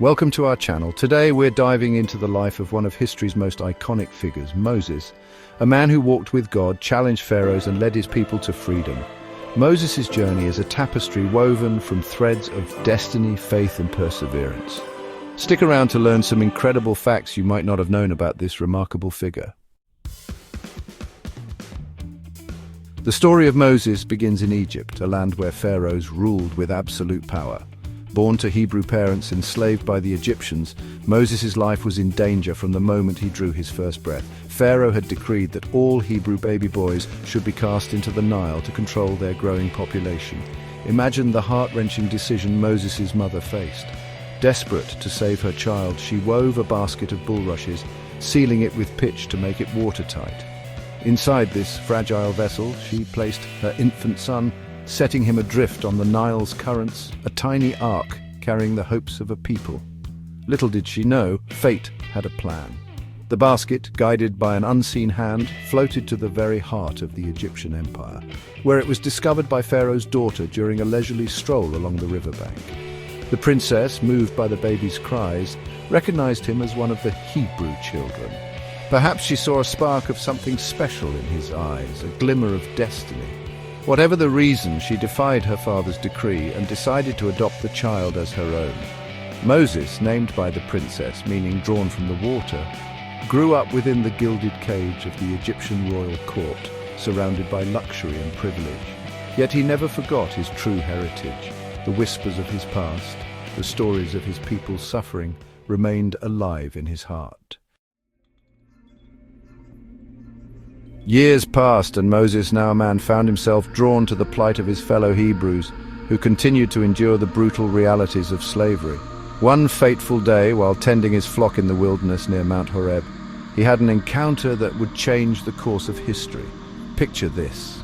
Welcome to our channel. Today we're diving into the life of one of history's most iconic figures, Moses, a man who walked with God, challenged pharaohs and led his people to freedom. Moses' journey is a tapestry woven from threads of destiny, faith and perseverance. Stick around to learn some incredible facts you might not have known about this remarkable figure. The story of Moses begins in Egypt, a land where pharaohs ruled with absolute power. Born to Hebrew parents enslaved by the Egyptians, Moses' life was in danger from the moment he drew his first breath. Pharaoh had decreed that all Hebrew baby boys should be cast into the Nile to control their growing population. Imagine the heart-wrenching decision Moses' mother faced. Desperate to save her child, she wove a basket of bulrushes, sealing it with pitch to make it watertight. Inside this fragile vessel, she placed her infant son, setting him adrift on the Nile's currents, a tiny ark carrying the hopes of a people. Little did she know, fate had a plan. The basket, guided by an unseen hand, floated to the very heart of the Egyptian empire, where it was discovered by Pharaoh's daughter during a leisurely stroll along the riverbank. The princess, moved by the baby's cries, recognized him as one of the Hebrew children. Perhaps she saw a spark of something special in his eyes, a glimmer of destiny. Whatever the reason, she defied her father's decree and decided to adopt the child as her own. Moses, named by the princess, meaning drawn from the water, grew up within the gilded cage of the Egyptian royal court, surrounded by luxury and privilege. Yet he never forgot his true heritage. The whispers of his past, the stories of his people's suffering, remained alive in his heart. Years passed, and Moses, now a man, found himself drawn to the plight of his fellow Hebrews, who continued to endure the brutal realities of slavery. One fateful day, while tending his flock in the wilderness near Mount Horeb, he had an encounter that would change the course of history. Picture this.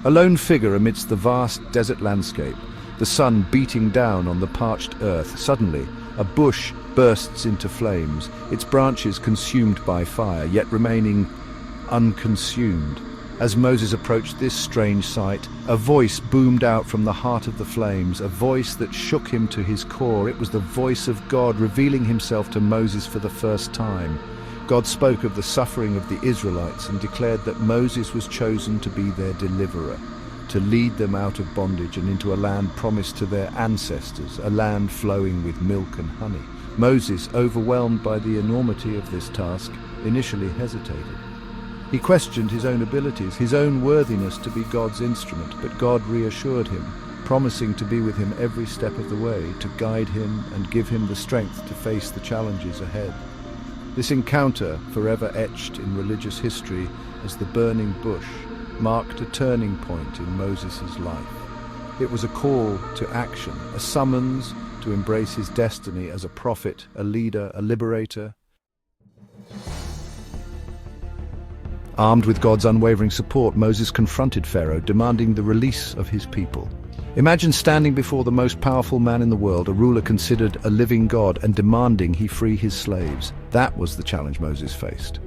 A lone figure amidst the vast desert landscape, the sun beating down on the parched earth. Suddenly, a bush bursts into flames, its branches consumed by fire, yet remaining unconsumed. As Moses approached this strange sight, a voice boomed out from the heart of the flames, a voice that shook him to his core. It was the voice of God revealing himself to Moses for the first time. God spoke of the suffering of the Israelites and declared that Moses was chosen to be their deliverer, to lead them out of bondage and into a land promised to their ancestors, a land flowing with milk and honey. Moses, overwhelmed by the enormity of this task, initially hesitated. He questioned his own abilities, his own worthiness to be God's instrument, but God reassured him, promising to be with him every step of the way, to guide him and give him the strength to face the challenges ahead. This encounter, forever etched in religious history as the burning bush, marked a turning point in Moses' life. It was a call to action, a summons to embrace his destiny as a prophet, a leader, a liberator. Armed with God's unwavering support, Moses confronted Pharaoh, demanding the release of his people. Imagine standing before the most powerful man in the world, a ruler considered a living God, and demanding he free his slaves. That was the challenge Moses faced.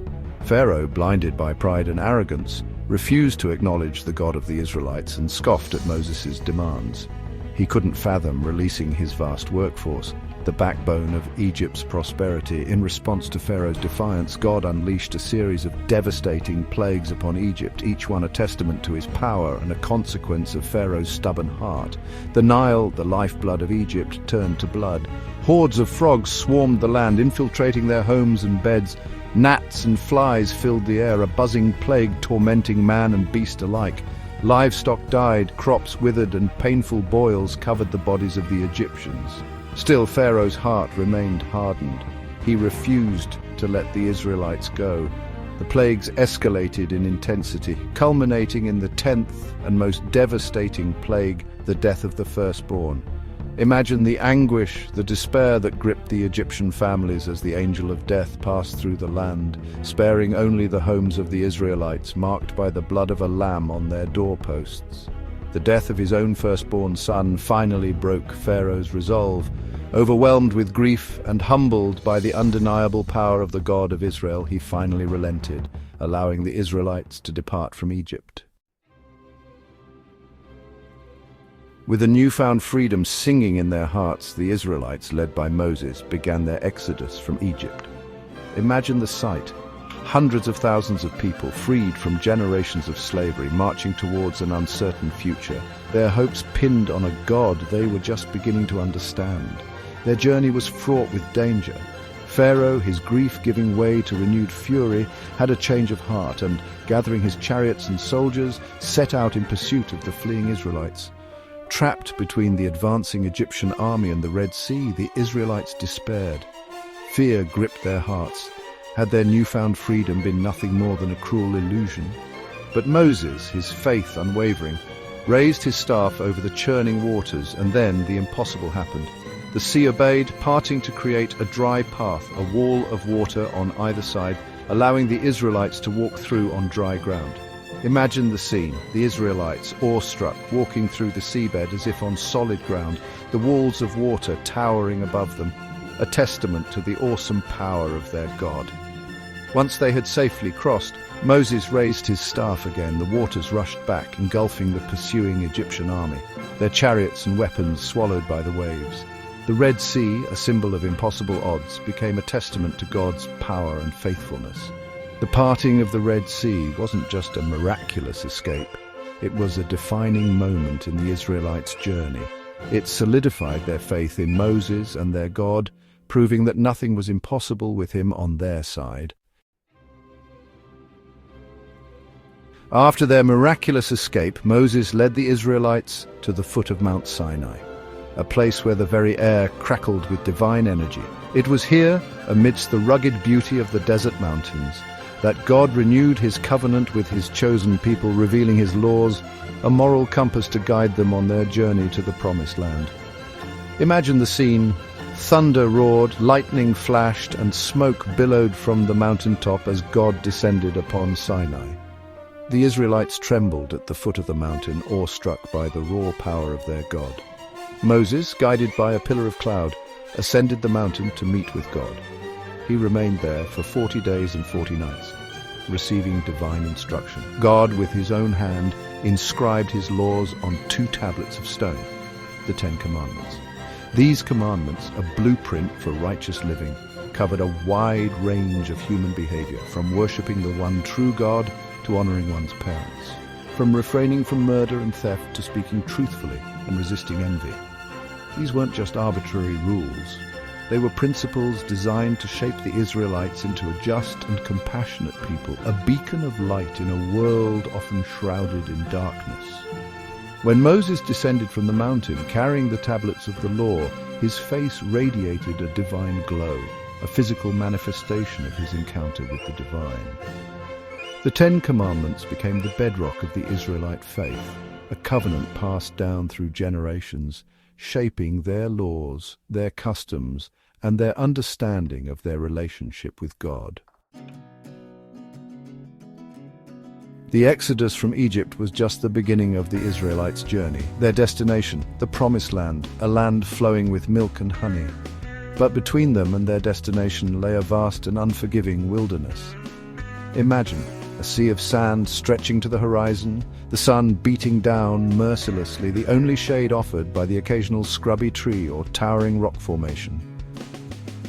Pharaoh, blinded by pride and arrogance, refused to acknowledge the God of the Israelites and scoffed at Moses' demands. He couldn't fathom releasing his vast workforce, the backbone of Egypt's prosperity. In response to Pharaoh's defiance, God unleashed a series of devastating plagues upon Egypt, each one a testament to his power and a consequence of Pharaoh's stubborn heart. The Nile, the lifeblood of Egypt, turned to blood. Hordes of frogs swarmed the land, infiltrating their homes and beds. Gnats and flies filled the air, a buzzing plague tormenting man and beast alike. Livestock died, crops withered, and painful boils covered the bodies of the Egyptians. Still, Pharaoh's heart remained hardened. He refused to let the Israelites go. The plagues escalated in intensity, culminating in the 10th and most devastating plague, the death of the firstborn. Imagine the anguish, the despair that gripped the Egyptian families as the angel of death passed through the land, sparing only the homes of the Israelites, marked by the blood of a lamb on their doorposts. The death of his own firstborn son finally broke Pharaoh's resolve. Overwhelmed with grief and humbled by the undeniable power of the God of Israel, he finally relented, allowing the Israelites to depart from Egypt. With a newfound freedom singing in their hearts, the Israelites, led by Moses, began their exodus from Egypt. Imagine the sight. Hundreds of thousands of people, freed from generations of slavery, marching towards an uncertain future, their hopes pinned on a God they were just beginning to understand. Their journey was fraught with danger. Pharaoh, his grief giving way to renewed fury, had a change of heart and, gathering his chariots and soldiers, set out in pursuit of the fleeing Israelites. Trapped between the advancing Egyptian army and the Red Sea, the Israelites despaired. Fear gripped their hearts. Had their newfound freedom been nothing more than a cruel illusion? But Moses, his faith unwavering, raised his staff over the churning waters, and then the impossible happened. The sea obeyed, parting to create a dry path, a wall of water on either side, allowing the Israelites to walk through on dry ground. Imagine the scene, the Israelites, awestruck, walking through the seabed as if on solid ground, the walls of water towering above them, a testament to the awesome power of their God. Once they had safely crossed, Moses raised his staff again. The waters rushed back, engulfing the pursuing Egyptian army, their chariots and weapons swallowed by the waves. The Red Sea, a symbol of impossible odds, became a testament to God's power and faithfulness. The parting of the Red Sea wasn't just a miraculous escape. It was a defining moment in the Israelites' journey. It solidified their faith in Moses and their God, proving that nothing was impossible with him on their side. After their miraculous escape, Moses led the Israelites to the foot of Mount Sinai, a place where the very air crackled with divine energy. It was here, amidst the rugged beauty of the desert mountains, that God renewed his covenant with his chosen people, revealing his laws, a moral compass to guide them on their journey to the Promised Land. Imagine the scene. Thunder roared, lightning flashed, and smoke billowed from the mountaintop as God descended upon Sinai. The Israelites trembled at the foot of the mountain, awestruck by the raw power of their God. Moses, guided by a pillar of cloud, ascended the mountain to meet with God. He remained there for 40 days and 40 nights, receiving divine instruction. God, with his own hand, inscribed his laws on 2 tablets of stone, the 10 Commandments. These commandments, a blueprint for righteous living, covered a wide range of human behavior, from worshipping the one true God to honoring one's parents, from refraining from murder and theft to speaking truthfully and resisting envy. These weren't just arbitrary rules. They were principles designed to shape the Israelites into a just and compassionate people, a beacon of light in a world often shrouded in darkness. When Moses descended from the mountain, carrying the tablets of the law, his face radiated a divine glow, a physical manifestation of his encounter with the divine. The 10 Commandments became the bedrock of the Israelite faith, a covenant passed down through generations, shaping their laws, their customs, and their understanding of their relationship with God. The exodus from Egypt was just the beginning of the Israelites' journey, their destination, the Promised Land, a land flowing with milk and honey. But between them and their destination lay a vast and unforgiving wilderness. Imagine a sea of sand stretching to the horizon, the sun beating down mercilessly, the only shade offered by the occasional scrubby tree or towering rock formation.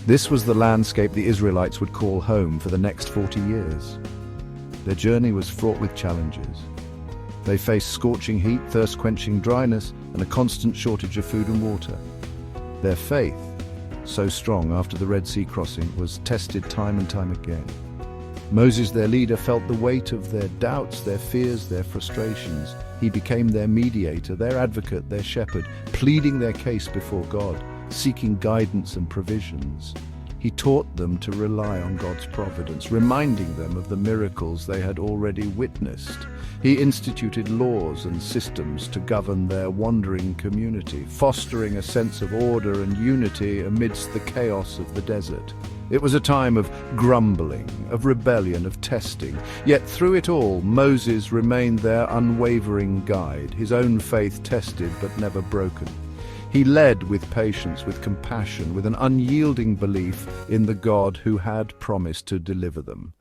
This was the landscape the Israelites would call home for the next 40 years. Their journey was fraught with challenges. They faced scorching heat, thirst-quenching dryness, and a constant shortage of food and water. Their faith, so strong after the Red Sea crossing, was tested time and time again. Moses, their leader, felt the weight of their doubts, their fears, their frustrations. He became their mediator, their advocate, their shepherd, pleading their case before God, seeking guidance and provisions. He taught them to rely on God's providence, reminding them of the miracles they had already witnessed. He instituted laws and systems to govern their wandering community, fostering a sense of order and unity amidst the chaos of the desert. It was a time of grumbling, of rebellion, of testing. Yet through it all, Moses remained their unwavering guide, his own faith tested but never broken. He led with patience, with compassion, with an unyielding belief in the God who had promised to deliver them.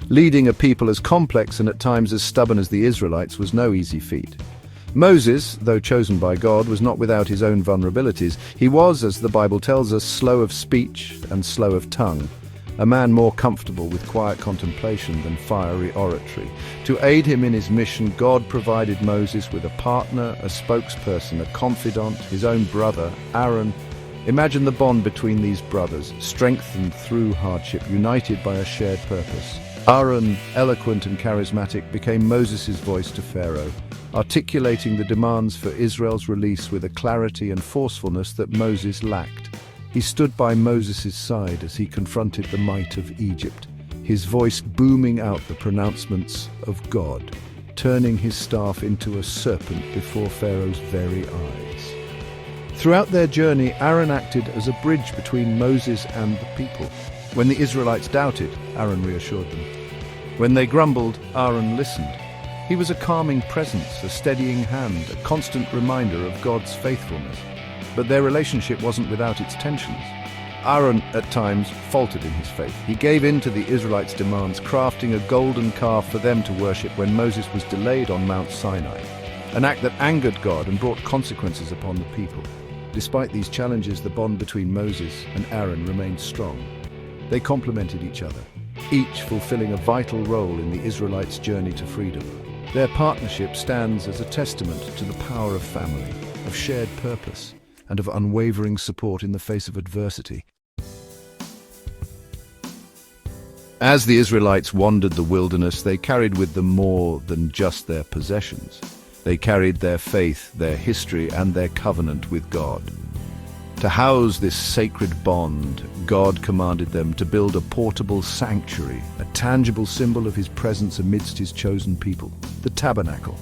Leading a people as complex and at times as stubborn as the Israelites was no easy feat. Moses, though chosen by God, was not without his own vulnerabilities. He was, as the Bible tells us, slow of speech and slow of tongue, a man more comfortable with quiet contemplation than fiery oratory. To aid him in his mission, God provided Moses with a partner, a spokesperson, a confidant, his own brother, Aaron. Imagine the bond between these brothers, strengthened through hardship, united by a shared purpose. Aaron, eloquent and charismatic, became Moses' voice to Pharaoh, articulating the demands for Israel's release with a clarity and forcefulness that Moses lacked. He stood by Moses' side as he confronted the might of Egypt, his voice booming out the pronouncements of God, turning his staff into a serpent before Pharaoh's very eyes. Throughout their journey, Aaron acted as a bridge between Moses and the people. When the Israelites doubted, Aaron reassured them. When they grumbled, Aaron listened. He was a calming presence, a steadying hand, a constant reminder of God's faithfulness. But their relationship wasn't without its tensions. Aaron, at times, faltered in his faith. He gave in to the Israelites' demands, crafting a golden calf for them to worship when Moses was delayed on Mount Sinai, an act that angered God and brought consequences upon the people. Despite these challenges, the bond between Moses and Aaron remained strong. They complemented each other, each fulfilling a vital role in the Israelites' journey to freedom. Their partnership stands as a testament to the power of family, of shared purpose, and of unwavering support in the face of adversity. As the Israelites wandered the wilderness, they carried with them more than just their possessions. They carried their faith, their history, and their covenant with God. To house this sacred bond, God commanded them to build a portable sanctuary, a tangible symbol of his presence amidst his chosen people, the tabernacle.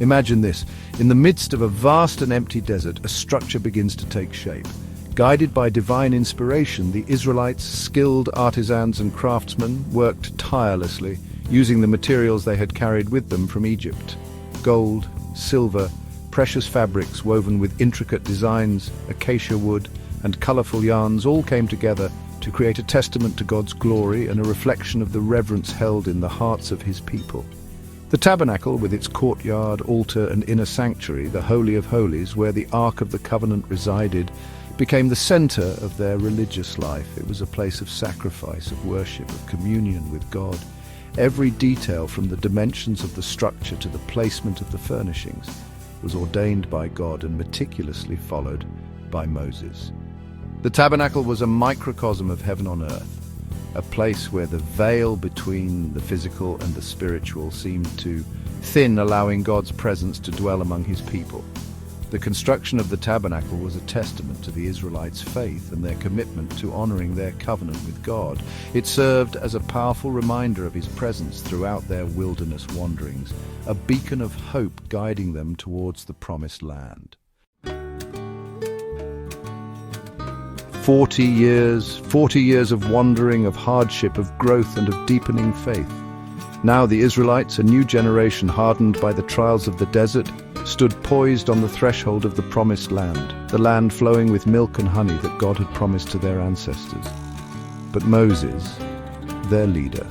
Imagine this. In the midst of a vast and empty desert, a structure begins to take shape. Guided by divine inspiration, the Israelites, skilled artisans and craftsmen, worked tirelessly, using the materials they had carried with them from Egypt. Gold, silver, precious fabrics woven with intricate designs, acacia wood, and colorful yarns all came together to create a testament to God's glory and a reflection of the reverence held in the hearts of his people. The tabernacle, with its courtyard, altar, and inner sanctuary, the Holy of Holies, where the Ark of the Covenant resided, became the center of their religious life. It was a place of sacrifice, of worship, of communion with God. Every detail, from the dimensions of the structure to the placement of the furnishings, was ordained by God and meticulously followed by Moses. The tabernacle was a microcosm of heaven on earth, a place where the veil between the physical and the spiritual seemed to thin, allowing God's presence to dwell among his people. The construction of the tabernacle was a testament to the Israelites' faith and their commitment to honoring their covenant with God. It served as a powerful reminder of his presence throughout their wilderness wanderings, a beacon of hope guiding them towards the promised land. 40 years of wandering, of hardship, of growth, and of deepening faith. Now the Israelites, a new generation hardened by the trials of the desert, stood poised on the threshold of the promised land, the land flowing with milk and honey that God had promised to their ancestors. But Moses, their leader,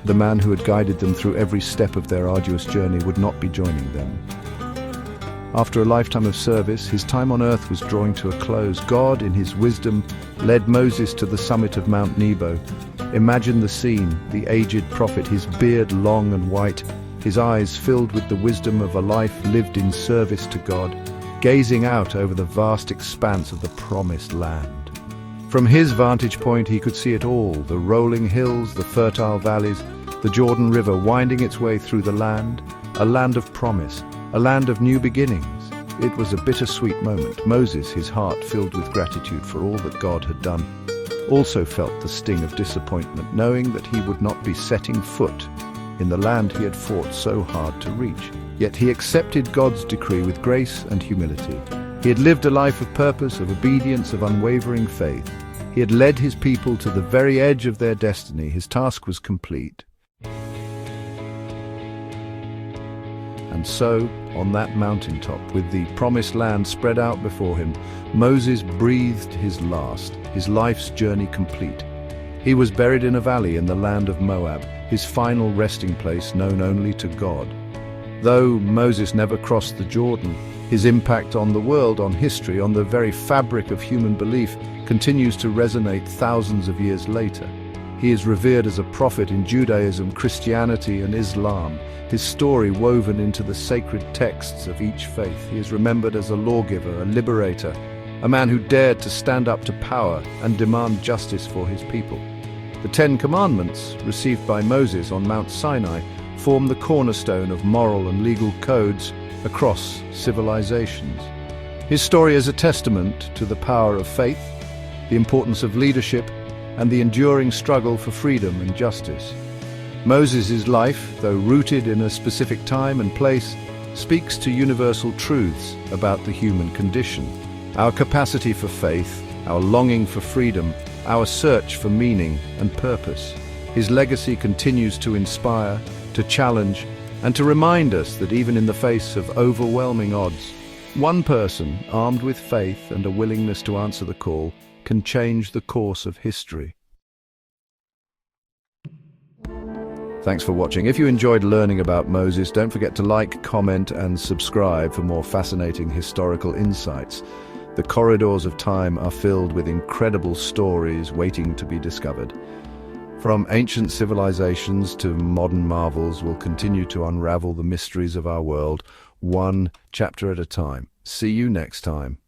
the man who had guided them through every step of their arduous journey, would not be joining them. After a lifetime of service, his time on earth was drawing to a close. God, in his wisdom, led Moses to the summit of Mount Nebo. Imagine the scene, the aged prophet, his beard long and white, his eyes filled with the wisdom of a life lived in service to God, gazing out over the vast expanse of the promised land. From his vantage point, he could see it all, the rolling hills, the fertile valleys, the Jordan River winding its way through the land, a land of promise, a land of new beginnings. It was a bittersweet moment. Moses, his heart filled with gratitude for all that God had done, also felt the sting of disappointment, knowing that he would not be setting foot in the land he had fought so hard to reach. Yet he accepted God's decree with grace and humility. He had lived a life of purpose, of obedience, of unwavering faith. He had led his people to the very edge of their destiny. His task was complete. And so, on that mountaintop, with the promised land spread out before him, Moses breathed his last, his life's journey complete. He was buried in a valley in the land of Moab, his final resting place known only to God. Though Moses never crossed the Jordan, his impact on the world, on history, on the very fabric of human belief continues to resonate thousands of years later. He is revered as a prophet in Judaism, Christianity, and Islam, his story woven into the sacred texts of each faith. He is remembered as a lawgiver, a liberator, a man who dared to stand up to power and demand justice for his people. The Ten Commandments, received by Moses on Mount Sinai, form the cornerstone of moral and legal codes across civilizations. His story is a testament to the power of faith, the importance of leadership, and the enduring struggle for freedom and justice. Moses' life, though rooted in a specific time and place, speaks to universal truths about the human condition. Our capacity for faith, our longing for freedom, our search for meaning and purpose. His legacy continues to inspire, to challenge, and to remind us that even in the face of overwhelming odds, one person, armed with faith and a willingness to answer the call, can change the course of history. Thanks for watching. If you enjoyed learning about Moses, don't forget to like, comment, and subscribe for more fascinating historical insights. The corridors of time are filled with incredible stories waiting to be discovered. From ancient civilizations to modern marvels, we'll continue to unravel the mysteries of our world, one chapter at a time. See you next time.